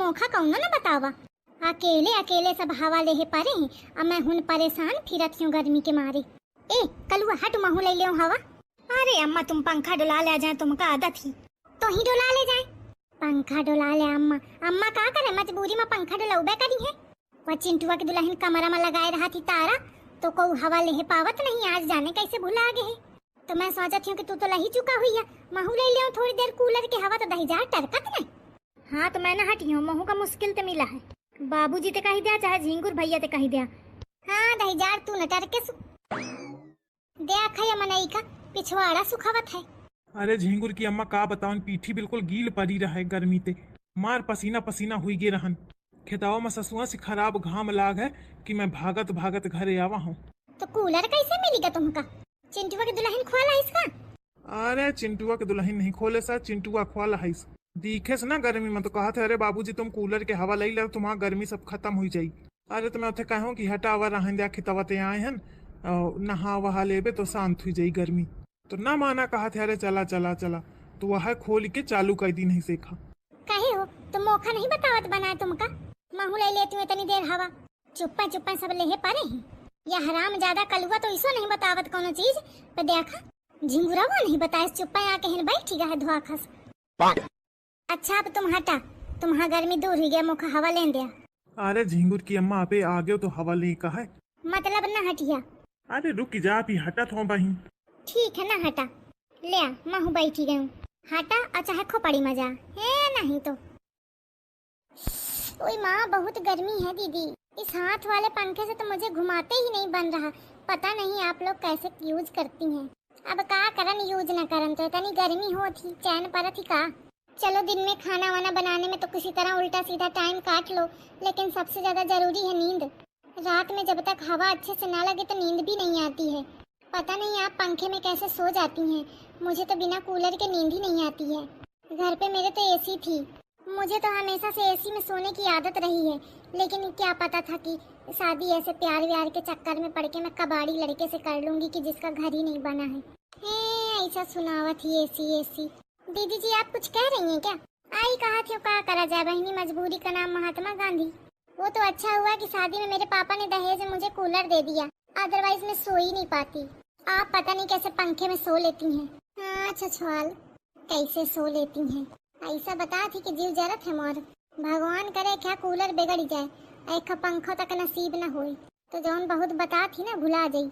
मोखा कौन न बतावा। अकेले अकेले सब हवा ले पारे हैं, अब मैं हुन परेशान फिरत हूँ गर्मी के मारे। ए कलुआ हट महू ले लियो हवा। अरे अम्मा तुम पंखा डुला ले जाए, तुमका आदत ही तो ही डुला ले जाए। पंखा डुला ले अम्मा, अम्मा का करे मजबूरी में पंखा डुलाउबे करी है। वह चिंटुआ के दुल्हन कमरा में लगाए रहा थी तारा, तो को हवा ले पावत नहीं, आज जाने कैसे भुला गए। तो मैं सोचत हूँ कि तू तो लही चुका हुई है, महू ले लियो थोड़ी देर कूलर के हवा तो दही जा टरकत नहीं। हाँ तो मैं न हटी हूँ, महू का मुश्किल तो मिला है। बाबूजी ते कही दिया चाहे झिंगुर भैया ते कही दिया। हाँ दही जार तू न टरके सु दया खया मनई का पिछवाड़ा सुखावत है। अरे झिंगुर की अम्मा का बताऊं, पीठी बिल्कुल गील पड़ी रहा गर्मी ते, मार पसीना पसीना हुई गे रहन। खेतावा में ससुआ से खराब घाम लाग है कि मैं भागत भागत घरे आवा हूँ। तो कूलर कैसे मिलेगा तुमका? चिंटुआ के दुल्हन खोला इसका? अरे चिंटुआ के दुल्हन नहीं खोले सा, चिंटुआ खोला है। दिखे से ना गर्मी में तो कहा थे अरे बाबूजी तुम कूलर के हवा ले लो, तुम्हारा गर्मी सब खत्म हो जाई। अरे तो मैं उसे कहूँ कि हटा हुआ रहन दिया खितावते आए हैं, नहा वहा लेबे तो शांत हुई जाई गर्मी। तो ना माना, कहा थे अरे चला चला चला, तो वह खोल के चालू कर दी नहीं सीखा। कहे हो तो मौका नहीं बतावत बनाए तुमका, महू ले लेती हूँ इतनी देर हवा। चुप्पा चुप्पा सब ले पारे हैं, या हराम ज्यादा कलुआ तो इसो नहीं बतावत कोनो चीज पे। देखा झिंगुरा वो नहीं बताए, चुप्पा आके हिन बैठी गा है धुआ खस। अच्छा अब तुम हटा, तुम्हारा गर्मी दूर हो गया, मुखा हवा ले दिया। अरे झिंगुर की अम्मा पे आ गए तो हवा ले का है, मतलब न हटिया। अरे रुक जा, भी हटा थो बही। ठीक है ना हटा, ले आ महू बैठी गई। हटा अच्छा है खोपड़ी मजा है नहीं तो। ओए माँ बहुत गर्मी है दीदी, इस हाथ वाले पंखे से तो मुझे घुमाते ही नहीं बन रहा। पता नहीं आप लोग कैसे यूज करती हैं। अब का करन यूज न करन तो इतनी गर्मी हो थी, चैन पर थी का। चलो दिन में खाना वाना बनाने में तो किसी तरह उल्टा सीधा टाइम काट लो, लेकिन सबसे ज्यादा जरूरी है नींद। रात में जब तक हवा अच्छे से ना लगे तो नींद भी नहीं आती है। पता नहीं आप पंखे में कैसे सो जाती हैं, मुझे तो बिना कूलर के नींद ही नहीं आती है। घर पे मेरे तो एसी थी, मुझे तो हमेशा से एसी में सोने की आदत रही है, लेकिन क्या पता था कि शादी ऐसे प्यार व्यार के चक्कर में पड़ के मैं कबाड़ी लड़के से कर लूंगी कि जिसका घर ही नहीं बना है। ऐसा सुनावा थी एसी एसी। दीदी जी आप कुछ कह रही हैं क्या? आई कहा थी क्या करा जाए बहनी, मजबूरी का नाम महात्मा गांधी। वो तो अच्छा हुआ कि शादी में मेरे पापा ने दहेज में मुझे कूलर दे दिया, अदरवाइज मैं सो ही नहीं पाती। आप पता नहीं कैसे पंखे में सो लेती हैं। हाँ अच्छा सवाल, कैसे सो लेती हैं? ऐसा बता थी कि जीव जरत है मोर, भगवान करे क्या कूलर बिगड़ जाए, एक पंखा तक नसीब न होए तो जौन बहुत बता थी ना भुला जाई।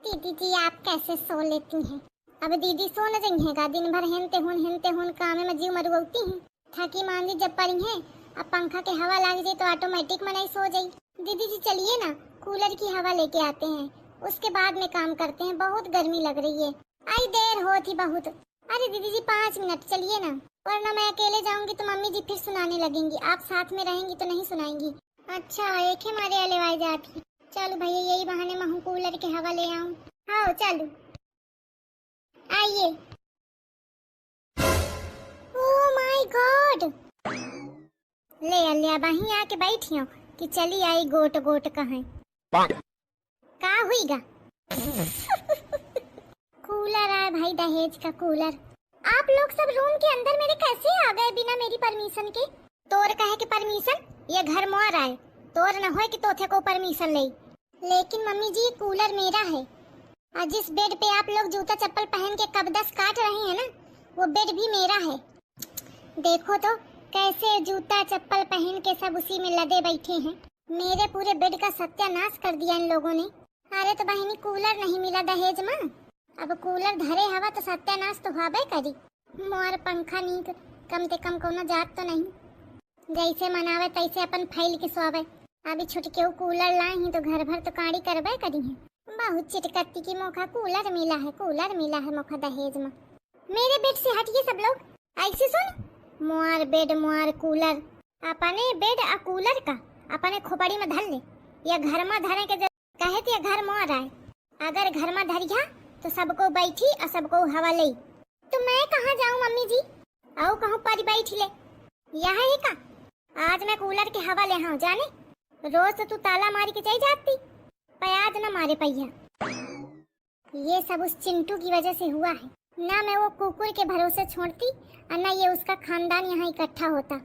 दीदी जी आप कैसे सो लेती हैं? अब दीदी सो न जाइएगा, दिन भर हेनते हुन काम में जीव मरुआती हैं। थकी मांदी जब पड़ी हैं, अब पंखा के हवा लग जाए तो ऑटोमेटिक में नहीं सो जाई। दीदी जी चलिए ना कूलर की हवा लेके आते हैं, उसके बाद में काम करते हैं, बहुत गर्मी लग रही है। आई देर हो थी बहुत। अरे दीदी जी 5 मिनट चलिए ना, वरना मैं अकेले जाऊंगी तो मम्मी जी फिर सुनाने लगेंगी, आप साथ में रहेंगी तो नहीं सुनाएंगी। अच्छा एक ही मारे अलेवाई जाती। चलो भैया यही बहाने मैं कूलर के हवा ले आऊं। हाँ चलो आइए। ओह माय गॉड, ले बही आके बैठी हूँ कि चली आई गोट गोट कहाँ का हुईगा। कूलर आया भाई, दहेज का कूलर। आप लोग सब रूम के अंदर मेरे कैसे आ गए बिना मेरी परमिशन के? तोर कहे कि परमिशन, ये घर मोर आए, तोर न होए कि तोथे को परमिशन ले। लेकिन मम्मी जी कूलर मेरा है, और जिस बेड पे आप लोग जूता चप्पल पहन के कबदस काट रहे हैं ना, वो बेड भी मेरा है। देखो तो कैसे जूता चप्पल पहन के सब उसी में लदे बैठे हैं। मेरे पूरे बेड का सत्यानाश कर दिया इन लोगों ने। अरे तो बहनी कूलर नहीं मिला दहेज में, अब कूलर धरे हवा तो सत्यानाश तो हवे करी। मोर पंखा नीक कम से कम कोनो जात तो नहीं, जैसे मनावे तैसे अपन फैल के सोवे। अभी छुटके कूलर लाए हैं तो घर भर तो काड़ी करबे करी है। बहुत चिटकती की मौका कूलर मिला है मौका दहेज में। मेरे बेड से हटिए सब लोग, ऐसे सुन, मोर बेड मोर कूलर, अपने बेड आ कूलर का अपने खोपड़ी में धर ले, या घर में धरे के कहे थे घर मोर आए। अगर घर में धरिया तो सबको बैठी और सबको हवा ले। तो मैं कहाँ जाऊँ मम्मी जी? आओ कहूँ पर बैठ ले, यह है का? आज मैं कूलर के हवा ले हाँ जाने, रोज तो तू ताला मारी के चली जाती, प्याज न मारे पैया। ये सब उस चिंटू की वजह से हुआ है, ना मैं वो कुकुर के भरोसे छोड़ती और ना ये उसका खानदान यहाँ इकट्ठा होता।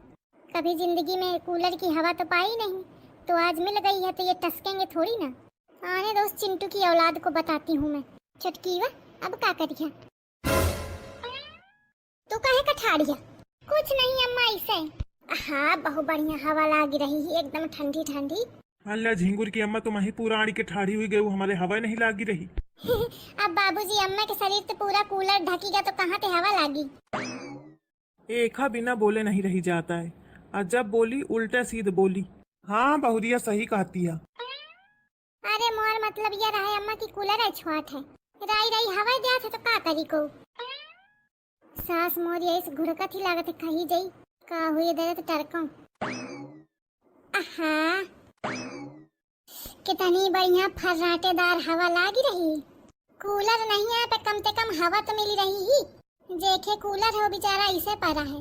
कभी जिंदगी में कूलर की हवा तो पाई नहीं, तो आज मिल गई है तो ये टसकेंगे थोड़ी ना। आने दो उस चिंटू की औलाद को, बताती हूँ मैं। चुटकी वा, अब क्या करिया? तू काहे कठाड़िया? कुछ नहीं अम्मा, इसे। हाँ, बहुत बढ़िया हवा लाग रही है, एकदम ठंडी ठंडी। अल्लाह झिंगुर की अम्मा, तुम ही पूरा आड़ी के ठाड़ी हुई गई, हमारे हवा नहीं लागी रही। अब बाबूजी अम्मा के शरीर तो पूरा कूलर ढकेगा तो कहाँ पे हवा लागी? एका बिना बोले नहीं रही जाता है, और जब बोली उल्टा सीध बोली। हाँ बहुरिया सही कहती है। अरे मोर मतलब ये रहा अम्मा की कूलर छुआट है, राई राई हवा दिया था तो का करी को। सास मोर ये इस घुड़कत ही लागत है, कही जाई का हुई दे तो टरकम। आहा, कितनी बढ़िया फर्राटेदार हवा लागी रही। कूलर नहीं है पे कम से कम हवा तो मिली रही ही। जेखे कूलर है वो बेचारा इसे पड़ा है।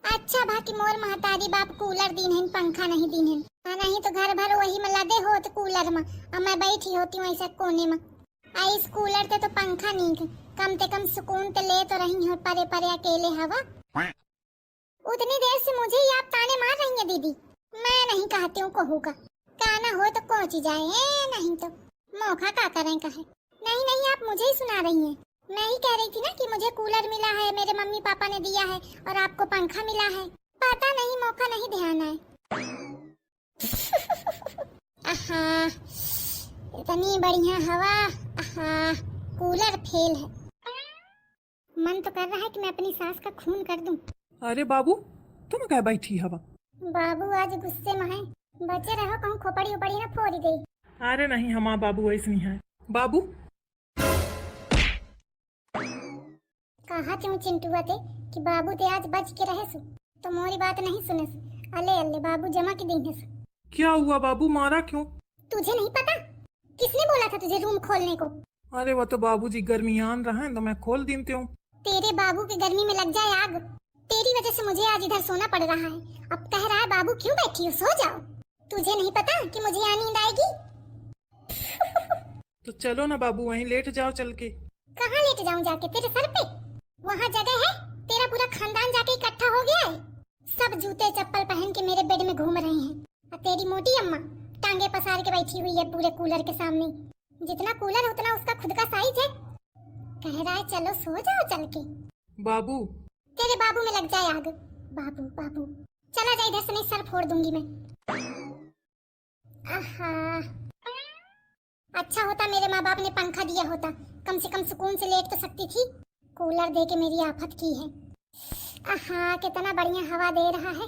अच्छा बाकी मोर महतारी बाप कूलर दीन है, पंखा नहीं दीन है। नहीं तो घर भर वही में लदे हो तो कूलर में, और मैं बैठी होती हूँ ऐसा कोने में। आई इस कूलर ते तो पंखा नहीं थे, कम से कम सुकून ते ले तो रही हो परे परे अकेले हवा। उतनी देर से मुझे ही आप ताने मार रही हैं दीदी। मैं नहीं कहती हूँ कहूँगा, काना हो तो पहुँच जाए, नहीं तो मौका का करें कहे। नहीं नहीं, आप मुझे ही सुना रही हैं। मैं ही कह रही थी ना कि मुझे कूलर मिला है, मेरे मम्मी पापा ने दिया है, और आपको पंखा मिला है। पता नहीं, मौका नहीं ध्यान है। आहा, इतनी बढ़िया हवा। आहा, कूलर फेल है। मन तो कर रहा है कि मैं अपनी सास का खून कर दूं। अरे बाबू, तुम क्या बैठी हवा? बाबू आज गुस्से में है, बचे रहो कहूँ खोपड़ी उपड़ी ना फोड़ी गई। अरे नहीं, हमारा बाबू ऐसे नहीं है। बाबू कहा तुम चिंटुआ थे कि बाबू ते आज बच के रहे सु, तो मोरी बात नहीं सुने सु। अले अले बाबू जमा के देंगे सु। क्या हुआ बाबू, मारा क्यों? तुझे नहीं पता? किसने बोला था तुझे रूम खोलने को? अरे वो तो बाबूजी गर्मियान रहा है तो मैं खोल देती हूँ। तेरे बाबू के गर्मी में लग जाए आग। तेरी वजह से मुझे आज इधर सोना पड़ रहा है। अब कह रहा है बाबू क्यों बैठी हो, सो जाओ। तुझे नहीं पता कि मुझे यहाँ नींद आएगी? तो चलो ना बाबू, वहीं लेट जाओ चल के। कहाँ लेट जाऊँ जाके, तेरे सर पे? वहाँ जगह है? तेरा पूरा खानदान जाके इकट्ठा हो गया है। सब जूते चप्पल पहन के मेरे बेड में घूम रहे हैं, और तेरी मोटी अम्मा टांगे पसार के बैठी हुई है पूरे कूलर के सामने। जितना कूलर उतना उसका खुद का साइज है। कह रहा है चलो सो जाओ चल के। बाबू तेरे बाबू में लग जाए आग। बाबू बाबू चला जा इधर से, नहीं सर फोड़ दूंगी मैं। आहा, अच्छा होता मेरे माँ बाप ने पंखा दिया होता, कम से कम सुकून से लेट तो सकती थी। कूलर दे के मेरी आफत की है। आहा, कितना बढ़िया हवा दे रहा है।